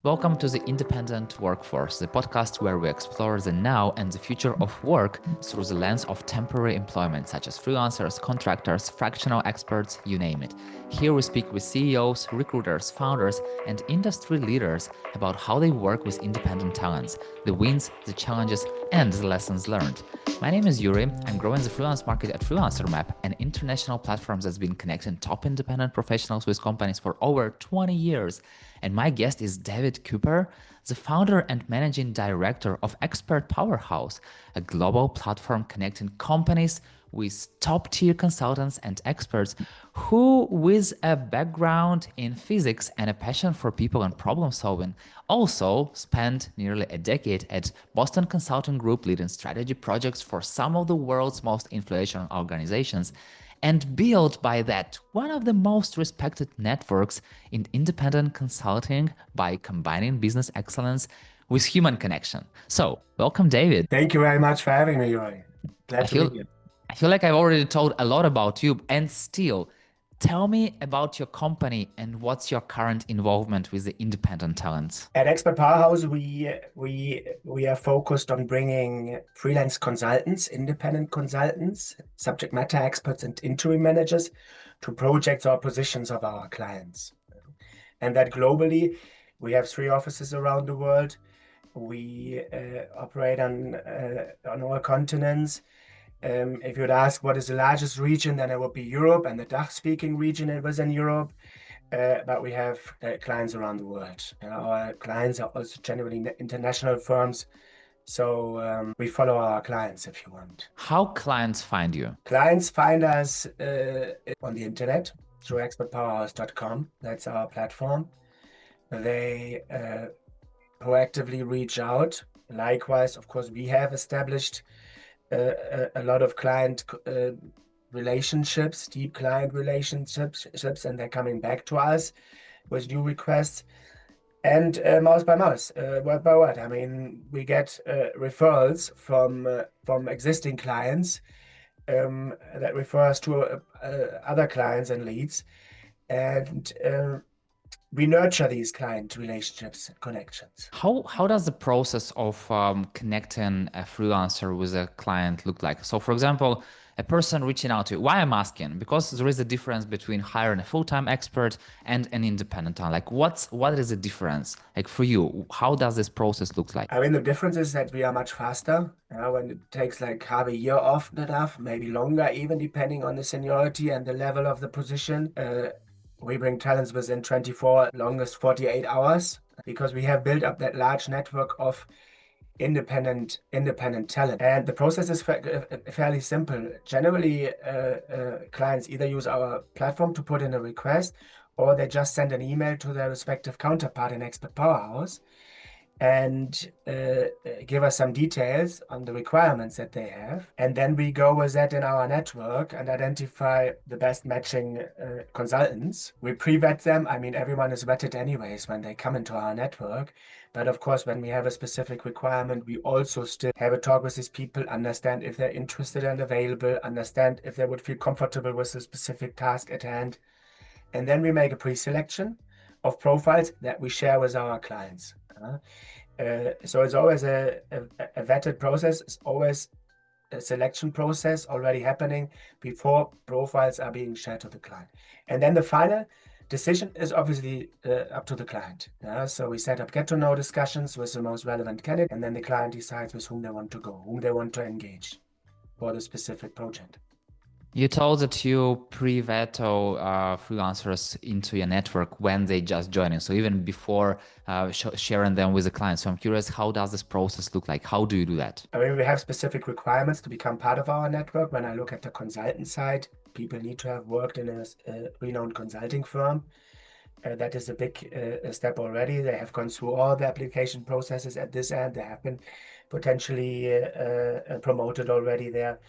Welcome to the Independent Workforce, the podcast where we explore the now and the future of work through the lens of temporary employment, such as freelancers, contractors, fractional experts, you name it. Here we speak with CEOs, recruiters, founders, and industry leaders about how they work with independent talents, the wins, the challenges, and the lessons learned. My name is Yurii. I'm growing the freelance market at freelancermap, an international platform that's been connecting top independent professionals with companies for over 20 years. And my guest is David Küpper, the founder and managing director of Powerhouse, a global platform connecting companies with top-tier consultants and experts who, with a background in physics and a passion for people and problem solving, also spent nearly a decade at Boston Consulting Group leading strategy projects for some of the world's most influential organizations, and built by that one of the most respected networks in independent consulting by combining business excellence with human connection. So, welcome, David. Thank you very much for having me, Yurii. I Glad to feel be here. I feel like I've already told a lot about you, and still, tell me about your company and what's your current involvement with the independent talents. At Expert Powerhouse, we are focused on bringing freelance consultants, independent consultants, subject matter experts, and interim managers to projects or positions of our clients. And that globally, we have 3 offices around the world. We operate on all continents. If you'd ask what is the largest region, then it would be Europe, and the Dutch-speaking region it was in Europe. But we have clients around the world. Our clients are also generally international firms. So we follow our clients, if you want. How clients find you? Clients find us on the internet through expertpowerhouse.com. That's our platform. They proactively reach out. Likewise, of course, we have established a lot of client relationships, deep client relationships, and they're coming back to us with new requests. And mouse by mouse, word by word. I mean, we get referrals from existing clients that refers to other clients and leads. And we nurture these client relationships and connections. How does the process of connecting a freelancer with a client look like? So, for example, a person reaching out to you. Why I'm asking? Because there is a difference between hiring a full-time expert and an independent talent. Like, what is the difference? Like for you, how does this process look like? I mean, the difference is that we are much faster. When it takes like half a year often enough, maybe longer, even depending on the seniority and the level of the position. We bring talents within 24, longest 48 hours, because we have built up that large network of independent talent. And the process is fairly simple. Generally, clients either use our platform to put in a request, or they just send an email to their respective counterpart in Expert Powerhouse and give us some details on the requirements that they have. And then we go with that in our network and identify the best matching consultants. We pre-vet them. I mean, everyone is vetted anyways when they come into our network. But of course, when we have a specific requirement, we also still have a talk with these people, understand if they're interested and available, understand if they would feel comfortable with the specific task at hand. And then we make a pre-selection of profiles that we share with our clients. So it's always a vetted process. It's always a selection process already happening before profiles are being shared to the client. And then the final decision is obviously up to the client. So we set up get-to-know discussions with the most relevant candidate, and then the client decides with whom they want to go, whom they want to engage for the specific project. You told that you pre-veto freelancers into your network when they just joining. So even before sharing them with the client. So I'm curious, how does this process look like? How do you do that? I mean, we have specific requirements to become part of our network. When I look at the consultant side, people need to have worked in a renowned consulting firm. That is a big step already. They have gone through all the application processes at this end. They have been potentially promoted already there.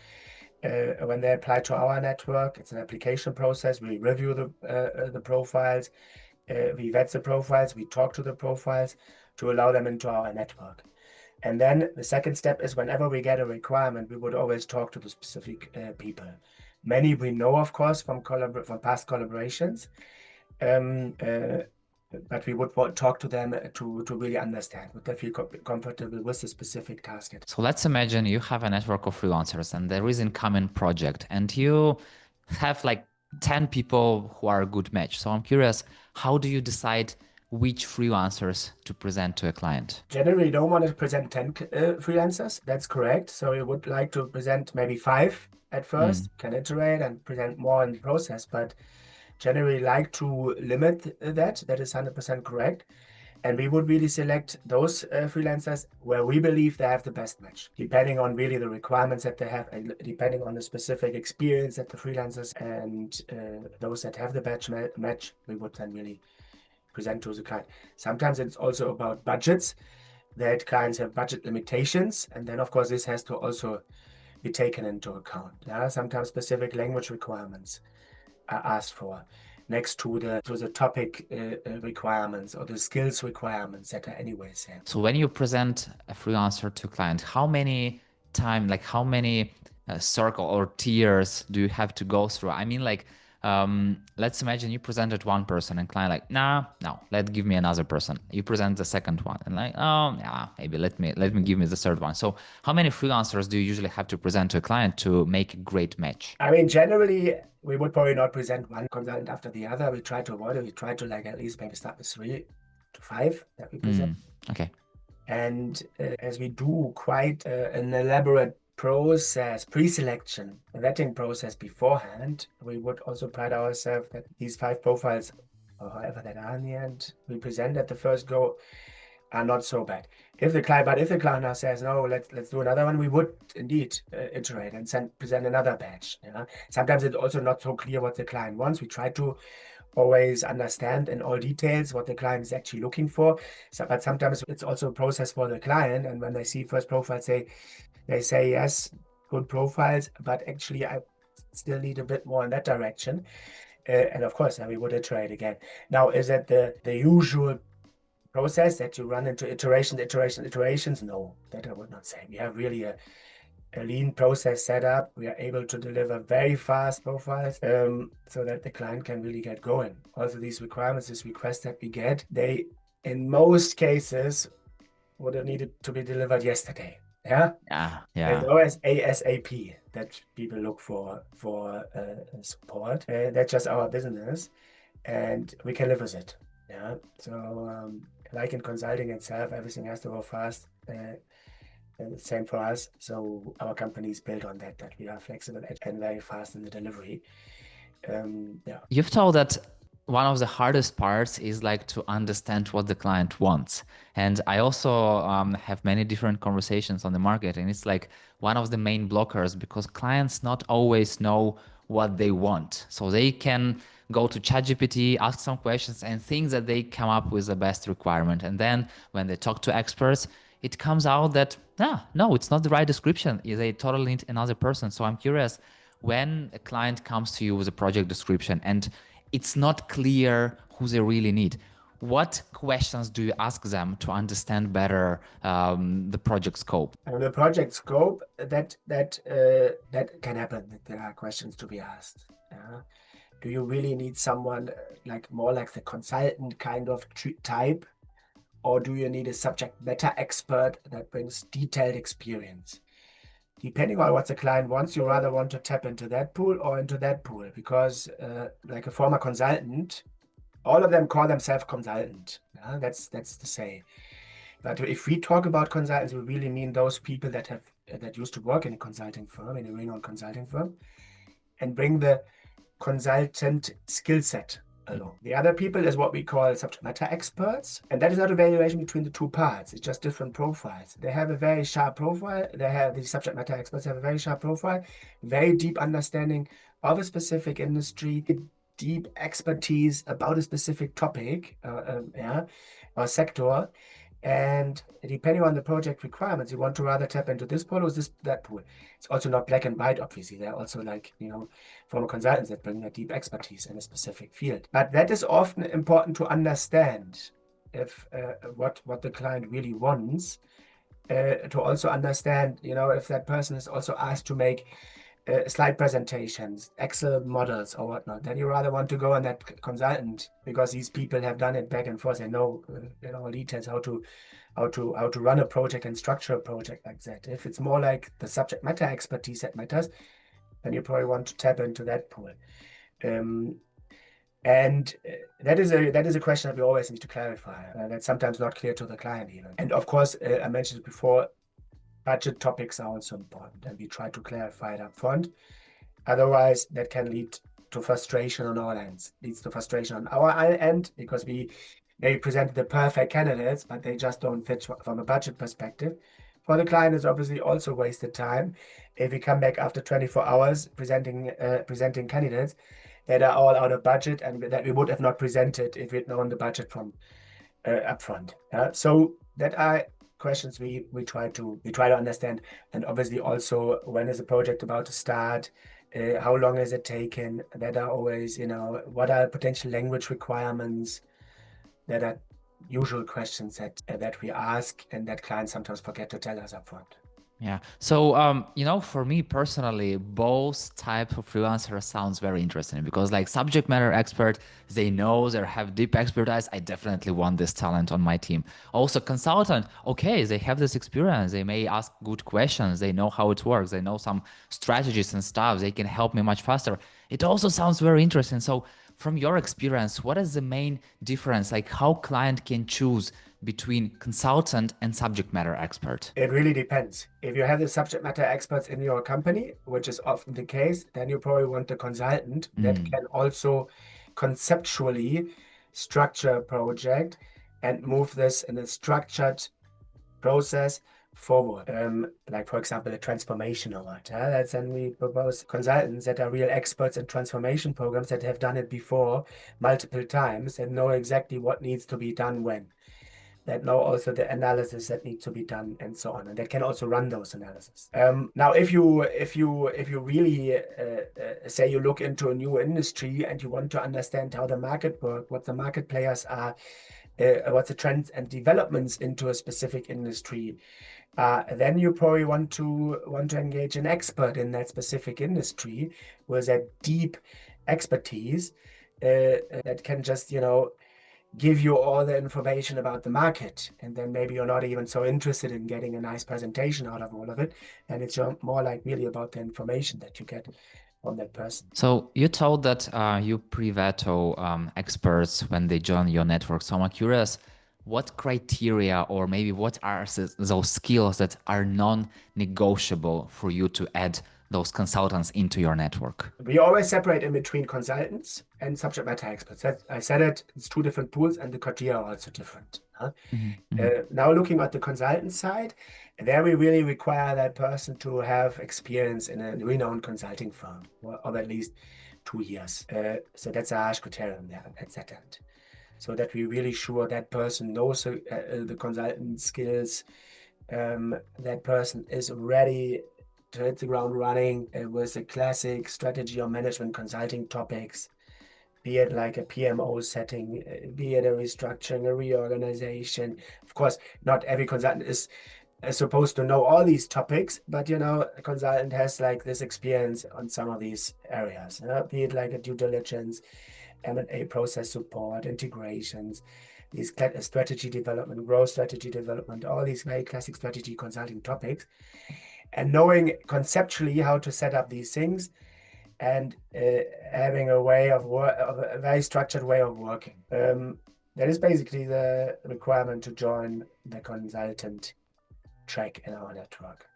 When they apply to our network, it's an application process. We review the profiles, we vet the profiles, we talk to the profiles to allow them into our network. And then the second step is whenever we get a requirement, we would always talk to the specific people. Many we know, of course, from past collaborations. but we would talk to them to really understand, would they feel comfortable with the specific task. So let's imagine you have a network of freelancers and there is incoming project and you have like 10 people who are a good match. So I'm curious, how do you decide which freelancers to present to a client? Generally, you don't want to present 10 freelancers. That's correct. So you would like to present maybe 5 at first, can iterate and present more in the process, but generally like to limit that. That is 100% correct. And we would really select those freelancers where we believe they have the best match, depending on really the requirements that they have and depending on the specific experience that the freelancers and those that have the match, we would then really present to the client. Sometimes it's also about budgets, that clients have budget limitations. And then, of course, this has to also be taken into account. Yeah? Sometimes specific language requirements are asked for next to the topic requirements or the skills requirements that are anyways there. So when you present a freelancer to a client, how many circle or tiers do you have to go through? I mean, like, let's imagine you presented one person and client like, nah, no, give me another person. You present the second one and like, oh yeah, maybe let me give me the third one. So how many freelancers do you usually have to present to a client to make a great match? I mean, generally, we would probably not present one consultant after the other. We try to avoid it. We try to like at least maybe start with 3 to 5 that we present. Okay. And as we do quite an elaborate process, pre-selection, vetting process beforehand, we would also pride ourselves that these 5 profiles, or however that are in the end, we present at the first go, are not so bad. If the client now says, no, let's do another one, we would indeed iterate and present another batch. Yeah? Sometimes it's also not so clear what the client wants. We try to always understand in all details what the client is actually looking for. But sometimes it's also a process for the client. And when they see first profiles, they say, yes, good profiles, but actually I still need a bit more in that direction. And of course, we would iterate again. Now, is it the usual process that you run into iterations? No, that I would not say. We have really a lean process set up. We are able to deliver very fast profiles so that the client can really get going. Also, these requirements, this request that we get, they, in most cases, would have needed to be delivered yesterday. Yeah. There's always ASAP that people look for support. That's just our business, and we can live with it. Yeah. So, like in consulting itself, everything has to go fast. Same for us. So our company is built on that we are flexible and very fast in the delivery. You've told that one of the hardest parts is like to understand what the client wants. And I also have many different conversations on the market, and it's like one of the main blockers because clients not always know what they want. So they can go to ChatGPT, ask some questions and think that they come up with the best requirement. And then when they talk to experts, it comes out that, no, it's not the right description. They totally need another person. So I'm curious, when a client comes to you with a project description and it's not clear who they really need, what questions do you ask them to understand better the project scope? The project scope, that can happen, that there are questions to be asked. Do you really need someone more like the consultant kind of type? Or do you need a subject matter expert that brings detailed experience? Depending on what the client wants, you rather want to tap into that pool or into that pool, because like a former consultant, all of them call themselves consultant. That's the say. But if we talk about consultants, we really mean those people that used to work in a consulting firm, in a renowned consulting firm, and bring the consultant skill set along. The other people is what we call subject matter experts, and that is not a variation between the two parts. It's just different profiles. They have a very sharp profile. The subject matter experts have a very sharp profile, very deep understanding of a specific industry, deep expertise about a specific topic, or sector. And depending on the project requirements, you want to rather tap into this pool or that pool. It's also not black and white, obviously. There are also former consultants that bring their deep expertise in a specific field. But that is often important to understand if what the client really wants, to also understand, if that person is also asked to make slide presentations, Excel models or whatnot, then you rather want to go on that consultant because these people have done it back and forth. They know in all details how to run a project and structure a project like that. If it's more like the subject matter expertise that matters, then you probably want to tap into that pool. Um, and that is a question that we always need to clarify. That's sometimes not clear to the client even. And of course, I mentioned it before, budget topics are also important, and we try to clarify it up front. Otherwise, that can lead to frustration on all ends. Leads to frustration on our end because we maybe present the perfect candidates, but they just don't fit from a budget perspective. For the client, it's obviously also wasted time if we come back after 24 hours presenting candidates that are all out of budget and that we would have not presented if we'd known the budget from upfront. So that are questions we try to understand, and obviously also when is a project about to start, how long is it taken? That are always, what are potential language requirements? That are usual questions that we ask and that clients sometimes forget to tell us upfront. Yeah. So, for me personally, both type of freelancer sounds very interesting because like subject matter expert, they know they have deep expertise. I definitely want this talent on my team. Also consultant, okay, they have this experience. They may ask good questions. They know how it works. They know some strategies and stuff. They can help me much faster. It also sounds very interesting. So from your experience, what is the main difference? Like how client can choose between consultant and subject matter expert? It really depends. If you have the subject matter experts in your company, which is often the case, then you probably want a consultant that Mm. can also conceptually structure a project and move this in a structured process forward. Like for example, a transformation or what. That's then we propose consultants that are real experts in transformation programs that have done it before multiple times and know exactly what needs to be done when. That know also the analysis that needs to be done and so on, and that can also run those analysis. Now, if you really say you look into a new industry and you want to understand how the market works, what the market players are, what's the trends and developments into a specific industry, then you probably want to engage an expert in that specific industry with that deep expertise that can just give you all the information about the market, and then maybe you're not even so interested in getting a nice presentation out of all of it, and it's more like really about the information that you get from that person. So you told that you pre-veto experts when they join your network. So I'm curious, what criteria or maybe what are those skills that are non-negotiable for you to add those consultants into your network? We always separate in between consultants and subject matter experts. I said it's two different pools, and the criteria are also different. Now looking at the consultant side, there we really require that person to have experience in a renowned consulting firm, or at least 2 years. So that's a harsh criterion there at that end. So that we really sure that person knows the consultant skills, that person is ready to hit the ground running with the classic strategy or management consulting topics, be it like a PMO setting, be it a restructuring, a reorganization. Of course, not every consultant is supposed to know all these topics, but a consultant has like this experience on some of these areas, be it like a due diligence, M&A process support, integrations, these strategy development, growth strategy development, all these very classic strategy consulting topics, and knowing conceptually how to set up these things and having a very structured way of working. That is basically the requirement to join the consultant track in our network.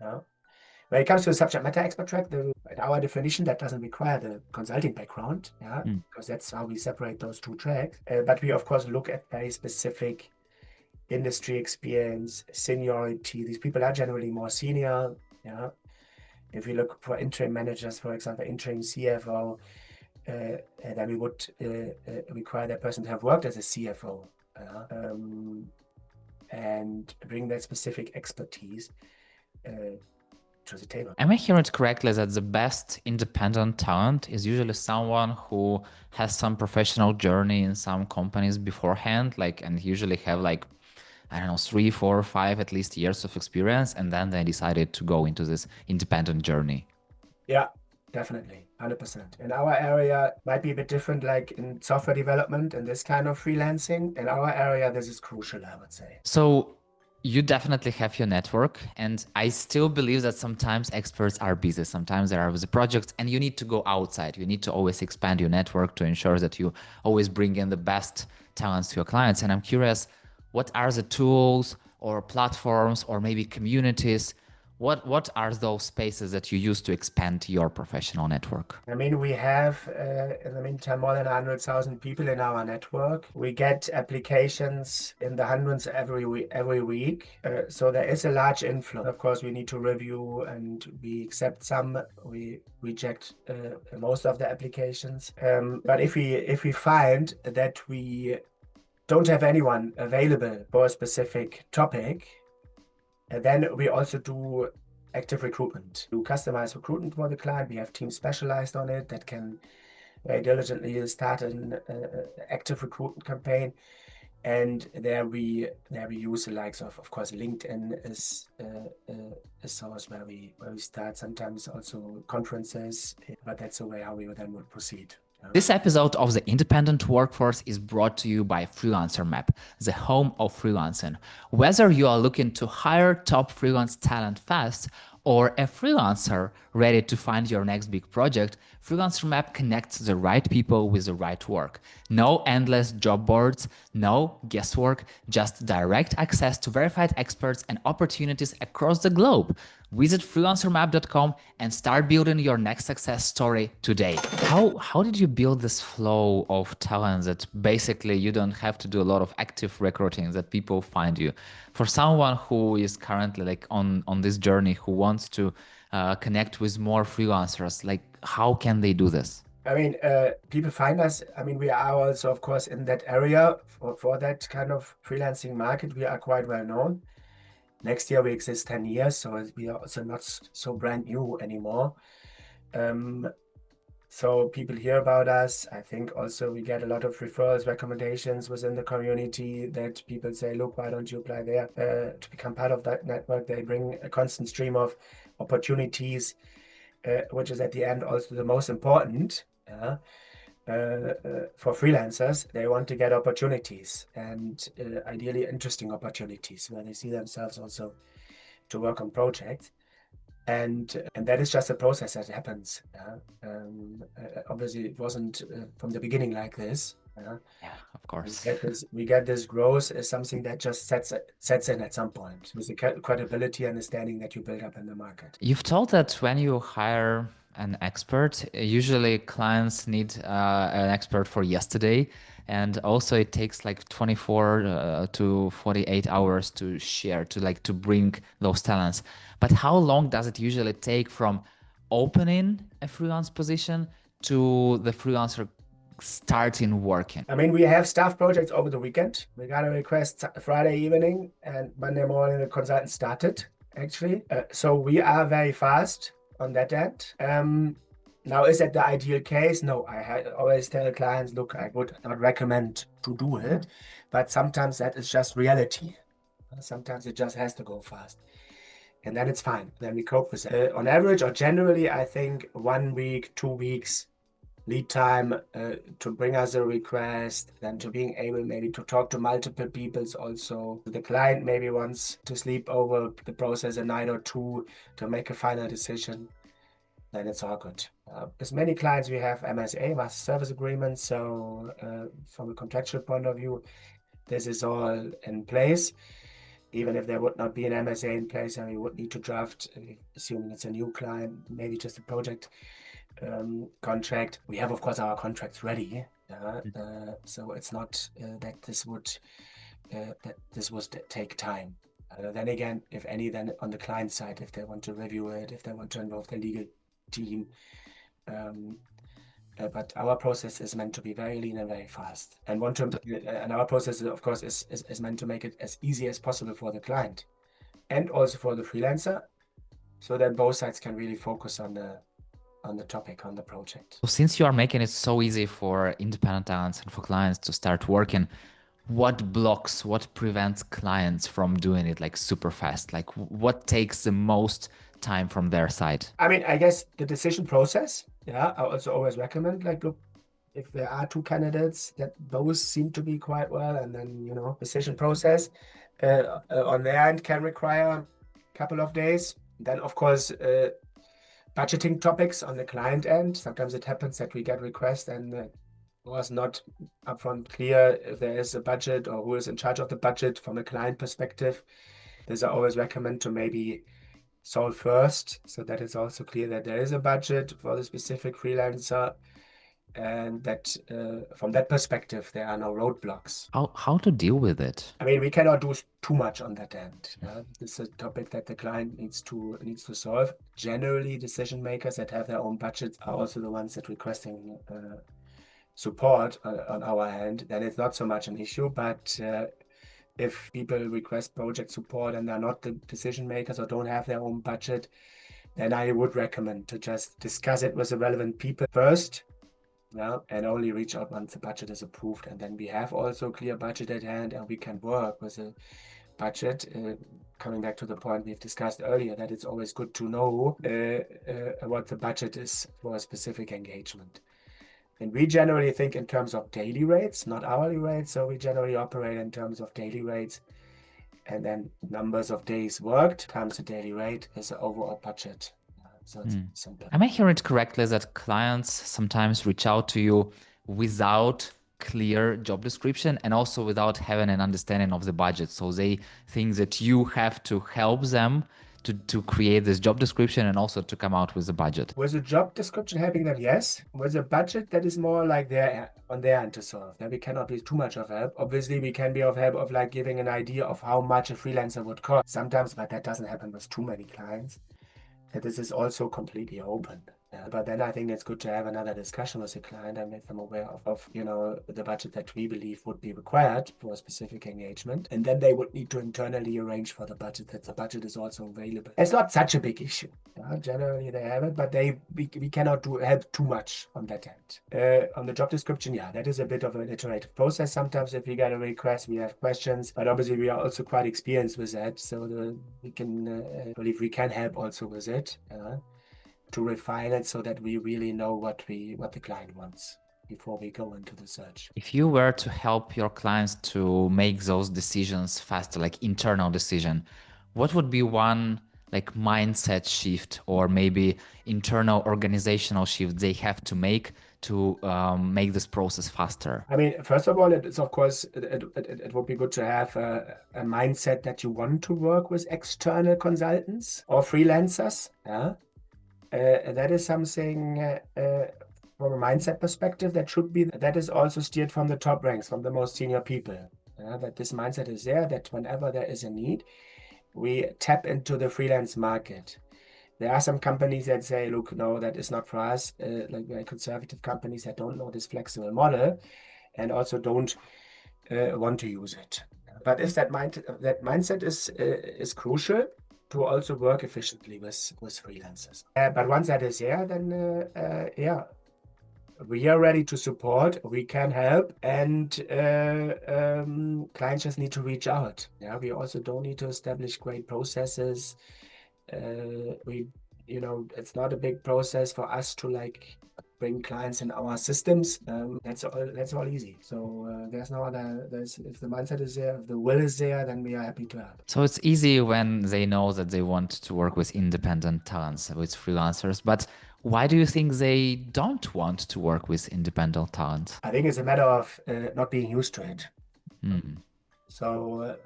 When it comes to the subject matter expert track, in our definition, that doesn't require the consulting background, because that's how we separate those two tracks. But we, of course, look at very specific industry experience, seniority. These people are generally more senior. If we look for interim managers, for example, interim CFO, then we would require that person to have worked as a CFO and bring that specific expertise to the table. Am I hearing it correctly that the best independent talent is usually someone who has some professional journey in some companies beforehand, and usually have I don't know, 3, 4, 5 at least years of experience, and then they decided to go into this independent journey? Yeah, definitely, 100%. In our area, might be a bit different, like in software development and this kind of freelancing. In our area, this is crucial, I would say. So you definitely have your network, and I still believe that sometimes experts are busy. Sometimes there are busy projects, and you need to go outside. You need to always expand your network to ensure that you always bring in the best talents to your clients. And I'm curious, what are the tools or platforms or maybe communities? What are those spaces that you use to expand your professional network? I mean, we have, in the meantime, more than 100,000 people in our network. We get applications in the hundreds every week. So there is a large inflow. Of course, we need to review and we accept some, we reject most of the applications. But if we find that we don't have anyone available for a specific topic, then we also do active recruitment, do customized recruitment for the client. We have teams specialized on it that can very diligently start an active recruitment campaign. And there we use the likes of course, LinkedIn is a source where we start, sometimes also conferences, but that's the way how we then would proceed. This episode of The Independent Workforce is brought to you by FreelancerMap, the home of freelancing. Whether you are looking to hire top freelance talent fast or a freelancer ready to find your next big project, FreelancerMap connects the right people with the right work. No endless job boards, no guesswork, just direct access to verified experts and opportunities across the globe. Visit freelancermap.com and start building your next success story today. How did you build this flow of talent that basically you don't have to do a lot of active recruiting, that people find you? For someone who is currently like on this journey, who wants to connect with more freelancers, like how can they do this? I mean, people find us. I mean, we are also, of course, in that area for that kind of freelancing market. We are quite well known. Next year we exist 10 years, so we are also not so brand new anymore. So people hear about us. I think also we get a lot of referrals, recommendations within the community that people say, look, why don't you apply there to become part of that network? They bring a constant stream of opportunities, which is at the end also the most important. For freelancers, they want to get opportunities, and ideally interesting opportunities where they see themselves also to work on projects. And that is just a process that happens. Obviously, it wasn't from the beginning like this. Yeah, of course. We get this growth as something that just sets in at some point with the credibility, understanding that you build up in the market. You've told that when you hire an expert, usually clients need an expert for yesterday. And also it takes like 24 to 48 hours to share, to bring those talents. But how long does it usually take from opening a freelance position to the freelancer starting working? I mean, we have staff projects over the weekend. We got a request Friday evening, and Monday morning the consultant started, actually. So we are very fast on that end. Now, is that the ideal case? No, I always tell clients, look, I would not recommend to do it, but sometimes that is just reality. Sometimes it just has to go fast. And then it's fine. Then we cope with it. On average or generally, I think 1 week, 2 weeks lead time to bring us a request, then to being able maybe to talk to multiple peoples also. The client maybe wants to sleep over the process a night or two to make a final decision. Then it's all good. As many clients, we have MSA, Master Service Agreements. So from a contractual point of view, this is all in place. Even if there would not be an MSA in place, and we would need to draft, assuming it's a new client, maybe just a project contract. We have, of course, our contracts ready. So it's not that this would take time. Then again, if any, then on the client side, if they want to review it, if they want to involve the legal team. But our process is meant to be very lean and very fast. And our process, of course, is meant to make it as easy as possible for the client and also for the freelancer, so that both sides can really focus on the topic, on the project. So since you are making it so easy for independent talents and for clients to start working, what prevents clients from doing it like super fast? Like what takes the most time from their side? I mean, I guess the decision process, yeah, I also always recommend, like, look, if there are two candidates that both seem to be quite well, and then, decision process on their end can require a couple of days. Then, of course, budgeting topics on the client end. Sometimes it happens that we get requests and it was not upfront clear if there is a budget or who is in charge of the budget from a client perspective. This I always recommend to maybe solve first, so that it's also clear that there is a budget for the specific freelancer, and that from that perspective there are no roadblocks. How to deal with it? I mean, we cannot do too much on that end. This is a topic that the client needs to solve. Generally, decision makers that have their own budgets are also the ones that requesting support on our end. Then it's not so much an issue, but if people request project support and they're not the decision makers or don't have their own budget, then I would recommend to just discuss it with the relevant people first, and only reach out once the budget is approved. And then we have also clear budget at hand, and we can work with a budget. Coming back to the point we've discussed earlier, that it's always good to know what the budget is for a specific engagement. And we generally think in terms of daily rates, not hourly rates. So we generally operate in terms of daily rates, and then numbers of days worked times the daily rate is the overall budget. So it's simple. Am I hearing it correctly that clients sometimes reach out to you without clear job description and also without having an understanding of the budget? So they think that you have to help them to create this job description and also to come out with a budget. With a job description helping them, yes. With a budget, that is more like on their end to solve. Then we cannot be too much of help. Obviously, we can be of help of like giving an idea of how much a freelancer would cost sometimes, but that doesn't happen with too many clients. And this is also completely open. But then I think it's good to have another discussion with the client and make them aware of the budget that we believe would be required for a specific engagement. And then they would need to internally arrange for the budget, that the budget is also available. It's not such a big issue. Generally they have it, but we cannot help too much on that end. On the job description, that is a bit of an iterative process. Sometimes if we get a request, we have questions, but obviously we are also quite experienced with that. So we can believe we can help also with it. To refine it so that we really know what the client wants before we go into the search. If you were to help your clients to make those decisions faster, like internal decision, what would be one like mindset shift or maybe internal organizational shift they have to make to make this process faster? I mean, first of all, it's of course, it would be good to have a mindset that you want to work with external consultants or freelancers. That is something from a mindset perspective that is also steered from the top ranks, from the most senior people. That this mindset is there, that whenever there is a need, we tap into the freelance market. There are some companies that say, look, no, that is not for us, like very conservative companies that don't know this flexible model and also don't want to use it. But if that mindset is crucial to also work efficiently with freelancers. But once that is there, then we are ready to support, we can help, and clients just need to reach out. We also don't need to establish great processes. It's not a big process for us to like bring clients in our systems. That's all easy. So there's no other. If the mindset is there, if the will is there, then we are happy to help. So it's easy when they know that they want to work with independent talents, with freelancers. But why do you think they don't want to work with independent talent? I think it's a matter of not being used to it. So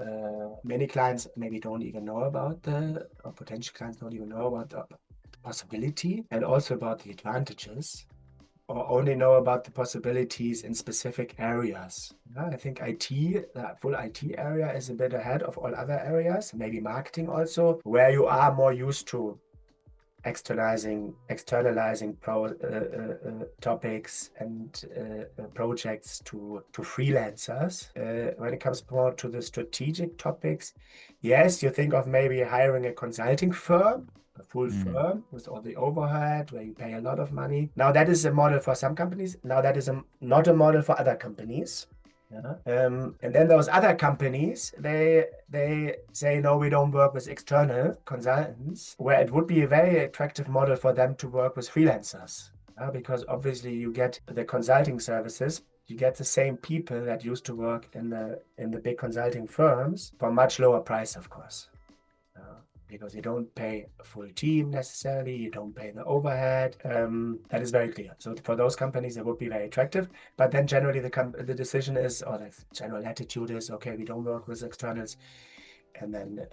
many clients maybe don't even know about or potential clients don't even know about the possibility and also about the advantages, or only know about the possibilities in specific areas. I think the full IT area is a bit ahead of all other areas, maybe marketing also, where you are more used to externalizing topics and projects to freelancers. When it comes more to the strategic topics, yes, you think of maybe hiring a consulting firm, a full firm with all the overhead where you pay a lot of money. Now that is a model for some companies. Now that is not a model for other companies. Yeah. And then those other companies, they say, no, we don't work with external consultants, where it would be a very attractive model for them to work with freelancers. Because obviously you get the consulting services, you get the same people that used to work in the big consulting firms for much lower price, of course. Uh, because you don't pay a full team necessarily, you don't pay the overhead. That is very clear. So for those companies, it would be very attractive. But then generally the decision is, or the general attitude is, okay, we don't work with externals, and then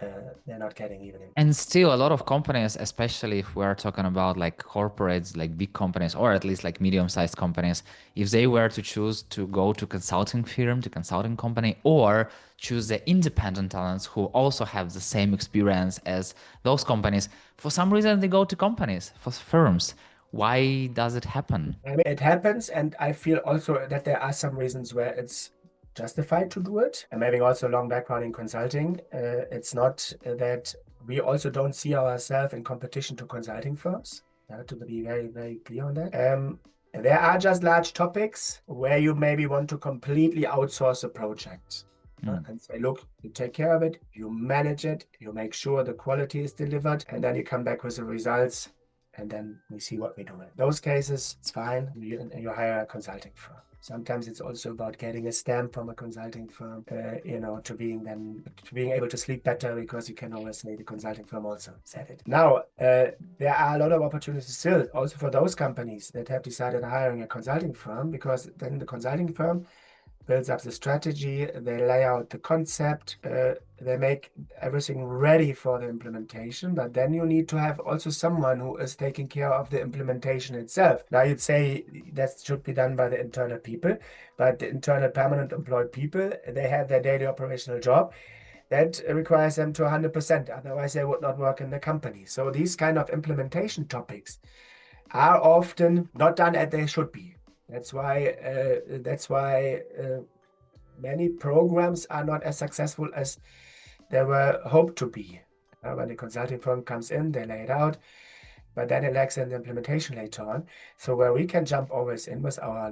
they're not getting even in. And still, a lot of companies, especially if we're talking about like corporates, like big companies, or at least like medium-sized companies, if they were to choose to go to consulting firm, to consulting company, or choose the independent talents who also have the same experience as those companies, for some reason they go to companies, for firms. Why does it happen? I mean, it happens, and I feel also that there are some reasons where it's justified to do it. I'm having also a long background in consulting. It's not that we also don't see ourselves in competition to consulting firms. To be very, very clear on that. There are just large topics where you maybe want to completely outsource a project. Mm. And say, look, you take care of it, you manage it, you make sure the quality is delivered, and then you come back with the results, and then we see what we do. In those cases, it's fine. You hire a consulting firm. Sometimes it's also about getting a stamp from a consulting firm, to being able to sleep better, because you can always say the consulting firm also said it. Now, there are a lot of opportunities still, also for those companies that have decided on hiring a consulting firm, because then the consulting firm builds up the strategy, they lay out the concept, they make everything ready for the implementation, but then you need to have also someone who is taking care of the implementation itself. Now you'd say that should be done by the internal people, but the internal permanent employed people, they have their daily operational job. That requires them to 100%, otherwise they would not work in the company. So these kind of implementation topics are often not done as they should be. That's why many programs are not as successful as they were hoped to be. When the consulting firm comes in, they lay it out, but then it lacks in the implementation later on. So where we can jump always in with our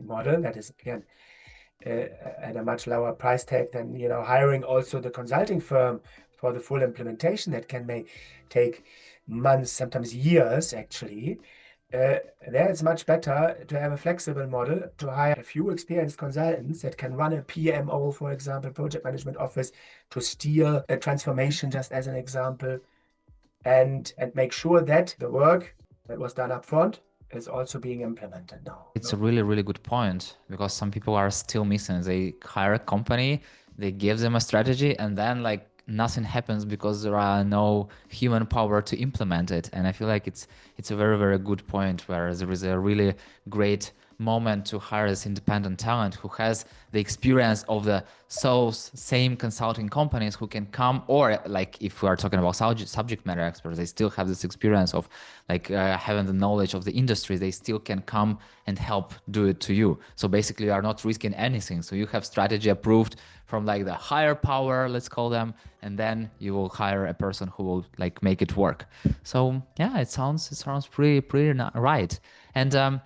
model, that is again at a much lower price tag than hiring also the consulting firm for the full implementation, that can may take months, sometimes years actually. There it's much better to have a flexible model, to hire a few experienced consultants that can run a PMO, for example, project management office, to steer a transformation, just as an example, and make sure that the work that was done up front is also being implemented now. It's a really, really good point because some people are still missing. They hire a company, they give them a strategy, and then like nothing happens because there are no human power to implement it. And I feel like it's a very, very good point where there is a really great moment to hire this independent talent who has the experience of the same consulting companies who can come, or like if we are talking about subject matter experts, they still have this experience of like having the knowledge of the industry. They still can come and help do it to you. So basically you are not risking anything. So you have strategy approved from like the higher power, let's call them, and then you will hire a person who will like make it work. So yeah, it sounds pretty right. And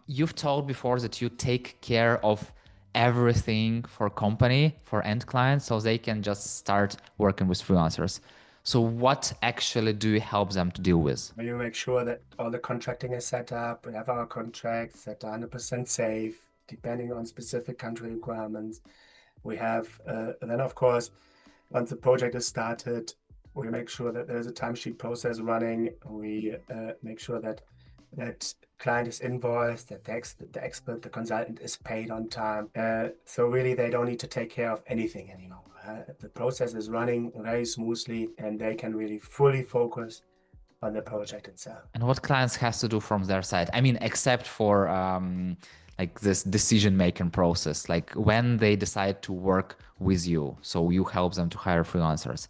you've told before that you take care of everything for company, for end clients, so they can just start working with freelancers. So what actually do you help them to deal with? We make sure that all the contracting is set up. We have our contracts that are 100% safe, depending on specific country requirements. We have, then of course, once the project is started, we make sure that there's a timesheet process running. We make sure that client is invoiced, that the expert, the consultant is paid on time. So really, they don't need to take care of anything anymore. The process is running very smoothly, and they can really fully focus on the project itself. And what clients has to do from their side? I mean, except for like this decision-making process, like when they decide to work with you, so you help them to hire freelancers.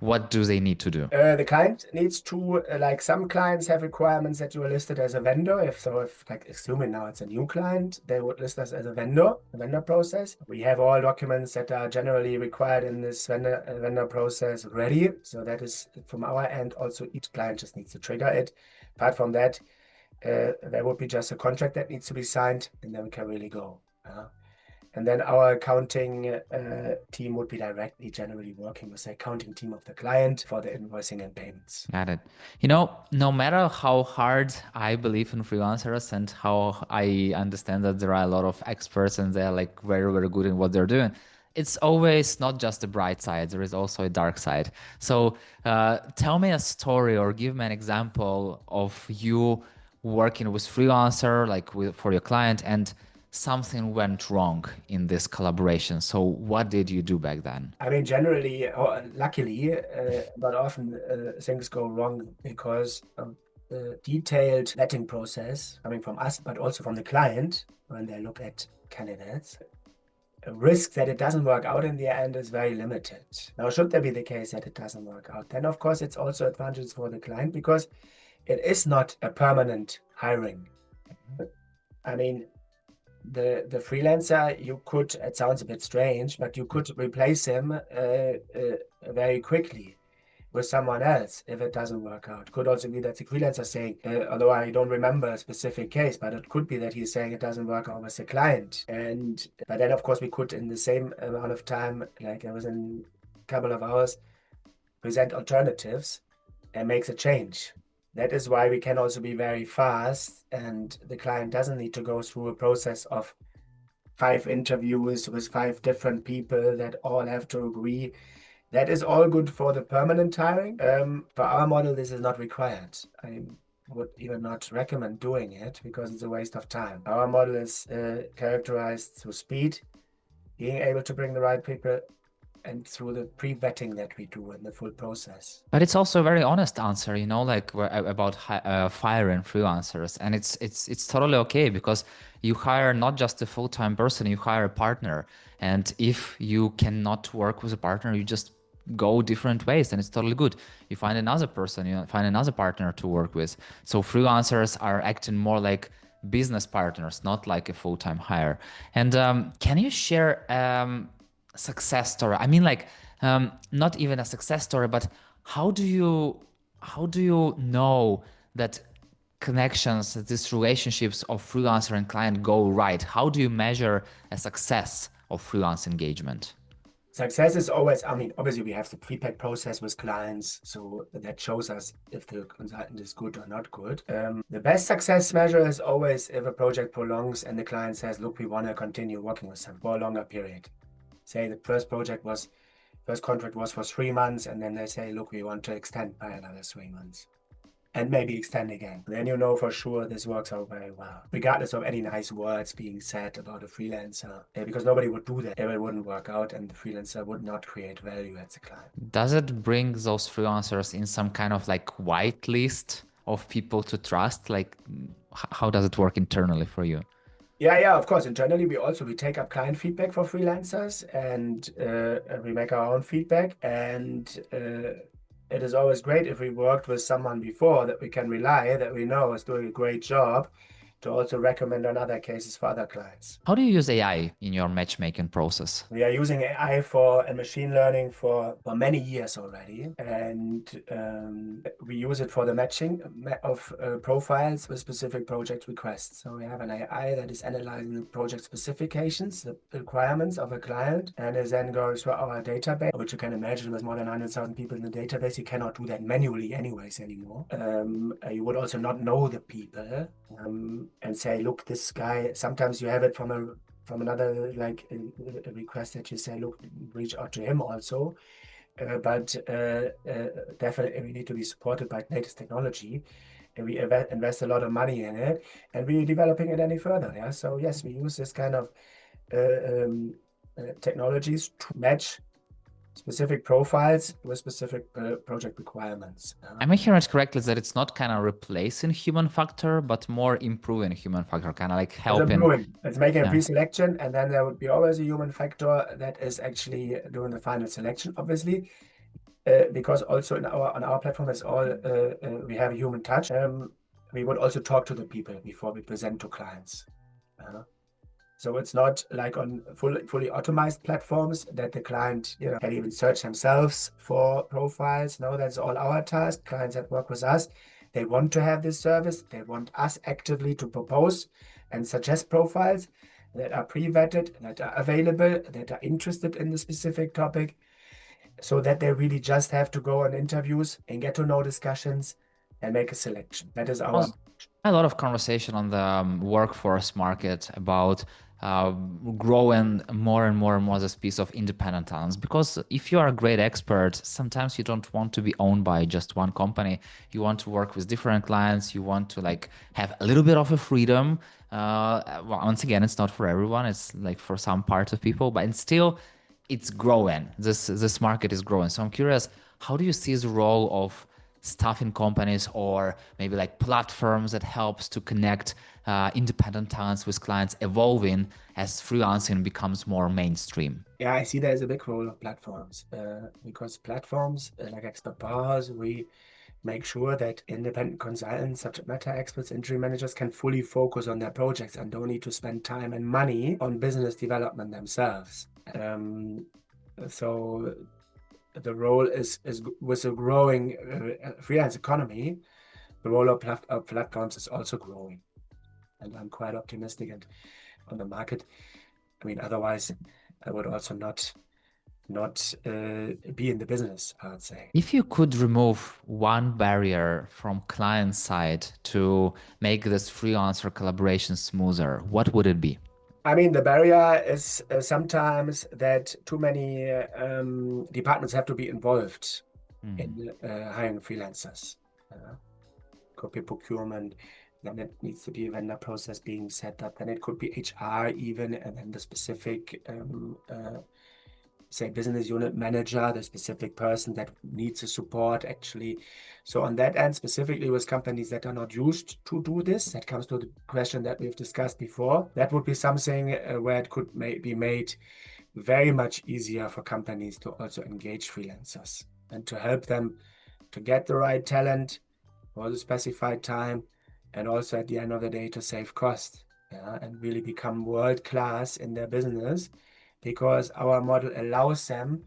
What do they need to do? The client needs to, like some clients have requirements that you are listed as a vendor. If like assuming now it's a new client, they would list us as a vendor process. We have all documents that are generally required in this vendor process ready. So that is from our end. Also, each client just needs to trigger it. Apart from that, there would be just a contract that needs to be signed, and then we can really go. And then our accounting team would be directly generally working with the accounting team of the client for the invoicing and payments. Got it. No matter how hard I believe in freelancers and how I understand that there are a lot of experts and they're like very, very good in what they're doing, it's always not just the bright side. There is also a dark side. So tell me a story or give me an example of you working with freelancer, like for your client, and something went wrong in this collaboration. So what did you do back then? I mean, generally, or luckily, but often things go wrong because of the detailed vetting process coming from us, but also from the client when they look at candidates. A risk that it doesn't work out in the end is very limited. Now, should there be the case that it doesn't work out, then of course it's also advantageous for the client because it is not a permanent hiring. I mean, the freelancer, you could, it sounds a bit strange, but you could replace him very quickly with someone else if it doesn't work out. Could also be that the freelancer saying, although I don't remember a specific case, but it could be that he's saying it doesn't work out with the client. But then of course we could in the same amount of time, like within a couple of hours, present alternatives and makes a change. That is why we can also be very fast and the client doesn't need to go through a process of 5 interviews with 5 different people that all have to agree. That is all good for the permanent hiring. For our model, this is not required. I would even not recommend doing it because it's a waste of time. Our model is characterized through speed, being able to bring the right people, and through the pre-vetting that we do in the full process. But it's also a very honest answer, like about firing freelancers, and it's totally okay because you hire not just a full-time person, you hire a partner, and if you cannot work with a partner, you just go different ways, and it's totally good. You find another person, you find another partner to work with. So freelancers are acting more like business partners, not like a full-time hire. And can you share success story? I mean, like not even a success story, but how do you know that connections, these relationships of freelancer and client go right? How do you measure a success of freelance engagement? Success is always, I mean, obviously we have the feedback process with clients, so that shows us if the consultant is good or not good. The best success measure is always if a project prolongs and the client says, look, we want to continue working with them for a longer period. Say the first contract was for 3 months, and then they say, look, we want to extend by another 3 months. And maybe extend again. Then you know for sure this works out very well, regardless of any nice words being said about a freelancer, because nobody would do that if it wouldn't work out and the freelancer would not create value at the client. Does it bring those freelancers in some kind of like white list of people to trust? Like, how does it work internally for you? Yeah, of course. Internally, we take up client feedback for freelancers and we make our own feedback. And it is always great if we worked with someone before that we can rely, that we know is doing a great job, to also recommend on other cases for other clients. How do you use AI in your matchmaking process? We are using AI and machine learning for many years already, and we use it for the matching of profiles with specific project requests. So we have an AI that is analyzing the project specifications, the requirements of a client, and it then goes through our database, which you can imagine with more than 100,000 people in the database, you cannot do that manually anyways anymore. You would also not know the people and say, look, this guy, sometimes you have it from another like a request that you say, look, reach out to him also. But definitely we need to be supported by latest technology. And we invest a lot of money in it, and we're developing it any further. Yeah. So yes, we use this kind of technologies to match specific profiles with specific project requirements. Am I hearing it correctly that it's not kind of replacing human factor, but more improving human factor, kind of like helping? It's making a Yeah. pre-selection, and then there would be always a human factor that is actually doing the final selection, obviously. Because also on our platform is all we have a human touch. We would also talk to the people before we present to clients. So it's not like on fully automized platforms that the client can even search themselves for profiles. No, that's all our task. Clients that work with us, they want to have this service. They want us actively to propose and suggest profiles. that are pre-vetted, that are available, that are interested in the specific topic, so that they really just have to go on interviews and get to know discussions and make a selection. That is our. A lot of conversation on the workforce market about growing more and more and more this piece of independent talents. Because if you are a great expert, sometimes you don't want to be owned by just one company. You want to work with different clients. You want to like have a little bit of a freedom. Well, once again, it's not for everyone. It's like for some parts of people, but it's still it's growing. This market is growing. So I'm curious, how do you see the role of staffing companies or maybe like platforms that helps to connect independent talents with clients evolving as freelancing becomes more mainstream? Yeah, I see there's a big role of platforms because platforms like Expert Powerhouse, we make sure that independent consultants, subject matter experts, interim managers can fully focus on their projects and don't need to spend time and money on business development themselves. So the role is with a growing freelance economy, the role of platforms is also growing, and I'm quite optimistic and on the market. I mean, otherwise, I would also not be in the business, I would say. If you could remove one barrier from client side to make this freelancer collaboration smoother, what would it be? I mean, the barrier is sometimes that too many departments have to be involved in hiring freelancers. Could be procurement, then it needs to be a vendor process being set up, and it could be HR even, and then the specific say business unit manager, the specific person that needs the support actually. So on that end, specifically with companies that are not used to do this, that comes to the question that we've discussed before. That would be something where it could be made very much easier for companies to also engage freelancers and to help them to get the right talent for the specified time, and also at the end of the day to save cost, and really become world class in their business, because our model allows them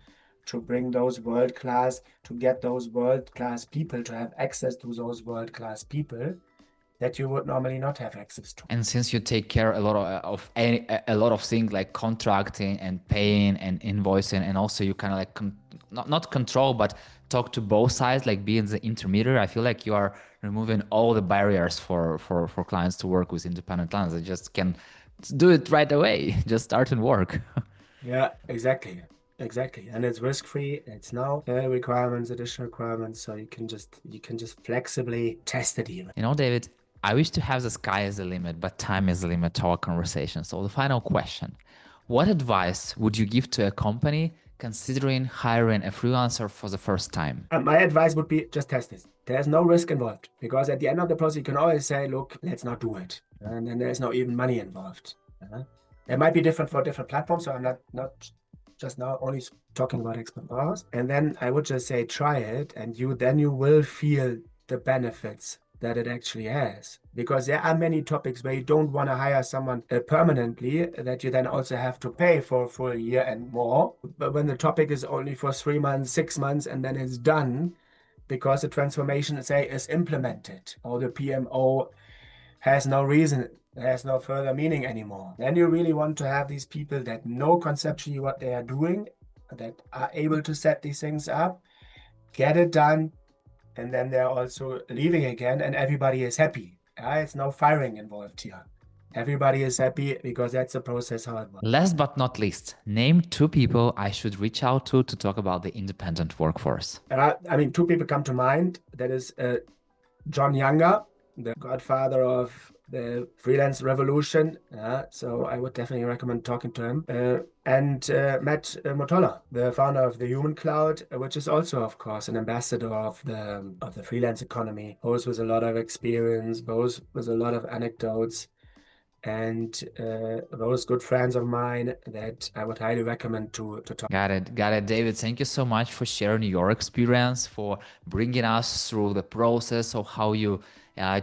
to bring those world class, to get those world class people, to have access to those world class people that you would normally not have access to. And since you take care a lot of a lot of things like contracting and paying and invoicing, and also you kind of like not control but talk to both sides, like being the intermediary, I feel like you are removing all the barriers for clients to work with independent clients. They just can do it right away, just start and work. Yeah, exactly. Exactly. And it's risk-free. It's no requirements, additional requirements. So you can just flexibly test it even. You know, David, I wish to have the sky as the limit, but time is the limit to our conversation. So the final question, what advice would you give to a company considering hiring a freelancer for the first time? My advice would be just test this. There's no risk involved, because at the end of the process, you can always say, look, let's not do it. And then there's no even money involved. It might be different for different platforms. So I'm not just now only talking about expert hours. And then I would just say, try it, and you will feel the benefits that it actually has. Because there are many topics where you don't want to hire someone permanently, that you then also have to pay for a full year and more. But when the topic is only for 3 months, 6 months, and then it's done, because the transformation, say, is implemented, or the PMO has no reason, has no further meaning anymore. Then you really want to have these people that know conceptually what they are doing, that are able to set these things up, get it done, and then they're also leaving again, and everybody is happy. It's no firing involved here. Everybody is happy, because that's the process how it works. Last but not least, name two people I should reach out to talk about the independent workforce. I mean, two people come to mind. That is John Younger, the godfather of the freelance revolution. So I would definitely recommend talking to him. And Matt Motola, the founder of the Human Cloud, which is also, of course, an ambassador of the freelance economy. Both with a lot of experience, both with a lot of anecdotes, and those good friends of mine that I would highly recommend to talk. Got it. Got it. David, thank you so much for sharing your experience, for bringing us through the process of how you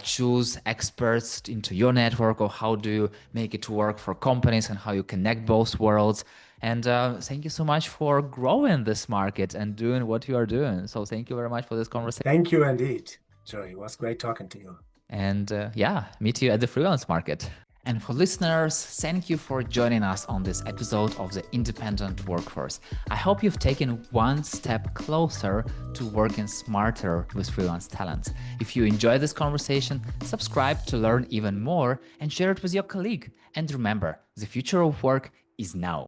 choose experts into your network, or how do you make it work for companies, and how you connect both worlds. And thank you so much for growing this market and doing what you are doing. So thank you very much for this conversation. Thank you indeed, Joey. It was great talking to you. And yeah, meet you at the freelance market. And for listeners, thank you for joining us on this episode of The Independent Workforce. I hope you've taken one step closer to working smarter with freelance talent. If you enjoy this conversation, subscribe to learn even more and share it with your colleague. And remember, the future of work is now.